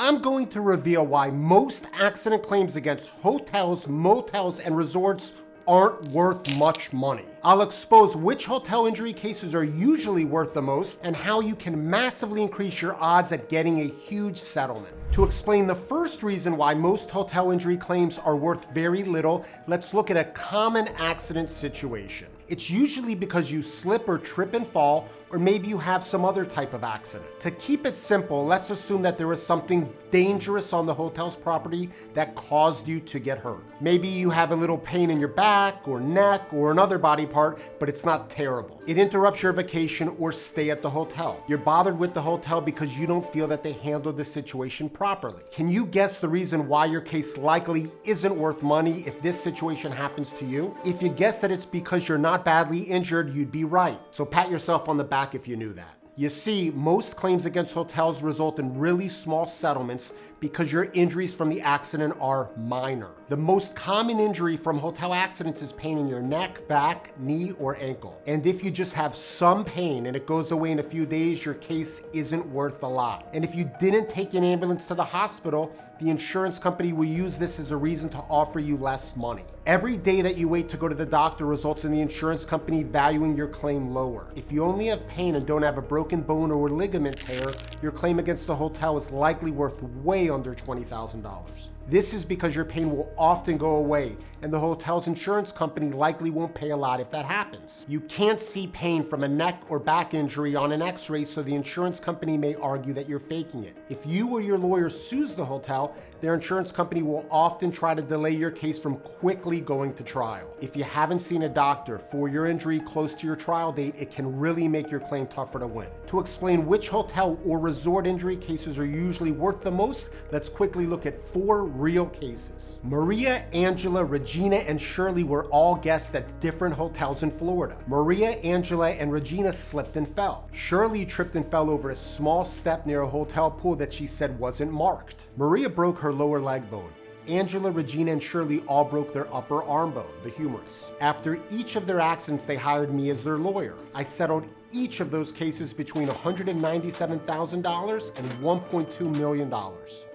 I'm going to reveal why most accident claims against hotels, motels, and resorts aren't worth much money. I'll expose which hotel injury cases are usually worth the most and how you can massively increase your odds at getting a huge settlement. To explain the first reason why most hotel injury claims are worth very little, let's look at a common accident situation. It's usually because you slip or trip and fall, or maybe you have some other type of accident. To keep it simple, let's assume that there was something dangerous on the hotel's property that caused you to get hurt. Maybe you have a little pain in your back or neck or another body part, but it's not terrible. It interrupts your vacation or stay at the hotel. You're bothered with the hotel because you don't feel that they handled the situation properly. Can you guess the reason why your case likely isn't worth money if this situation happens to you? If you guess that it's because you're not badly injured, you'd be right. So pat yourself on the back if you knew that. You see, most claims against hotels result in really small settlements because your injuries from the accident are minor. The most common injury from hotel accidents is pain in your neck, back, knee, or ankle. And if you just have some pain and it goes away in a few days, your case isn't worth a lot. And if you didn't take an ambulance to the hospital, the insurance company will use this as a reason to offer you less money. Every day that you wait to go to the doctor results in the insurance company valuing your claim lower. If you only have pain and don't have a broken bone or ligament tear, your claim against the hotel is likely worth way under $20,000. This is because your pain will often go away, and the hotel's insurance company likely won't pay a lot if that happens. You can't see pain from a neck or back injury on an x-ray, so the insurance company may argue that you're faking it. If you or your lawyer sues the hotel, their insurance company will often try to delay your case from quickly going to trial. If you haven't seen a doctor for your injury close to your trial date, it can really make your claim tougher to win. To explain which hotel or resort injury cases are usually worth the most, let's quickly look at 4 real cases. Maria, Angela, Regina, and Shirley were all guests at different hotels in Florida. Maria, Angela, and Regina slipped and fell. Shirley tripped and fell over a small step near a hotel pool that she said wasn't marked. Maria broke her lower leg bone. Angela, Regina, and Shirley all broke their upper arm bone, the humerus. After each of their accidents, they hired me as their lawyer. I settled each of those cases between $197,000 and $1.2 million.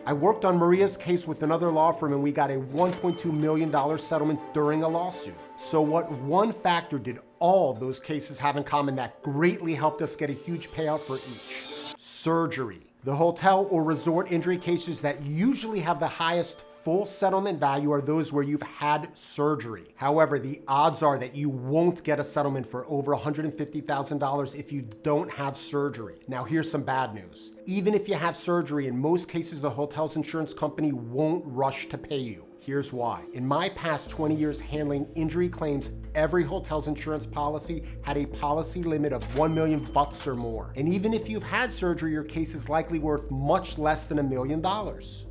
I worked on Maria's case with another law firm and we got a $1.2 million settlement during a lawsuit. So what one factor did all those cases have in common that greatly helped us get a huge payout for each? Surgery. The hotel or resort injury cases that usually have the highest full settlement value are those where you've had surgery. However, the odds are that you won't get a settlement for over $150,000 if you don't have surgery. Now, here's some bad news. Even if you have surgery, in most cases, the hotel's insurance company won't rush to pay you. Here's why. In my past 20 years handling injury claims, every hotel's insurance policy had a policy limit of $1 million or more. And even if you've had surgery, your case is likely worth much less than $1 million.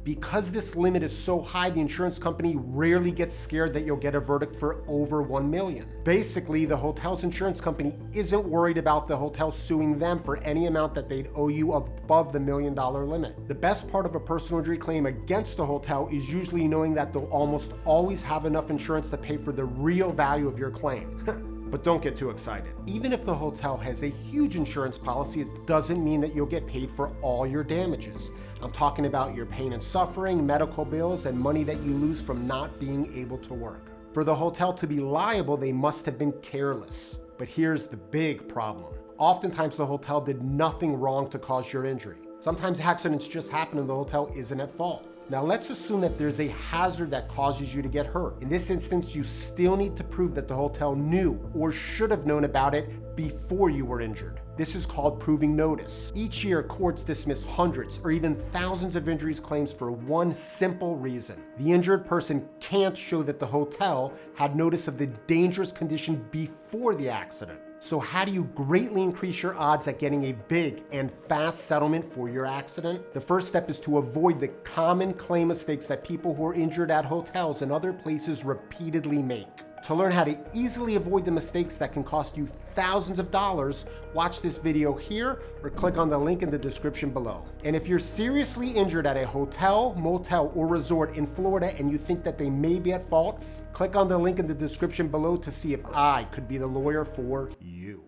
Because this limit is so high, the insurance company rarely gets scared that you'll get a verdict for over $1 million. Basically, the hotel's insurance company isn't worried about the hotel suing them for any amount that they'd owe you above the $1 million limit. The best part of a personal injury claim against the hotel is usually knowing that they'll almost always have enough insurance to pay for the real value of your claim. But don't get too excited. Even if the hotel has a huge insurance policy, it doesn't mean that you'll get paid for all your damages. I'm talking about your pain and suffering, medical bills, and money that you lose from not being able to work. For the hotel to be liable, they must have been careless. But here's the big problem. Oftentimes the hotel did nothing wrong to cause your injury. Sometimes accidents just happen and the hotel isn't at fault. Now let's assume that there's a hazard that causes you to get hurt. In this instance, you still need to prove that the hotel knew or should have known about it before you were injured. This is called proving notice. Each year, courts dismiss hundreds or even thousands of injuries claims for one simple reason. The injured person can't show that the hotel had notice of the dangerous condition before the accident. So how do you greatly increase your odds at getting a big and fast settlement for your accident? The first step is to avoid the common claim mistakes that people who are injured at hotels and other places repeatedly make. To learn how to easily avoid the mistakes that can cost you thousands of dollars, watch this video here or click on the link in the description below. And if you're seriously injured at a hotel, motel, or resort in Florida and you think that they may be at fault, click on the link in the description below to see if I could be the lawyer for you.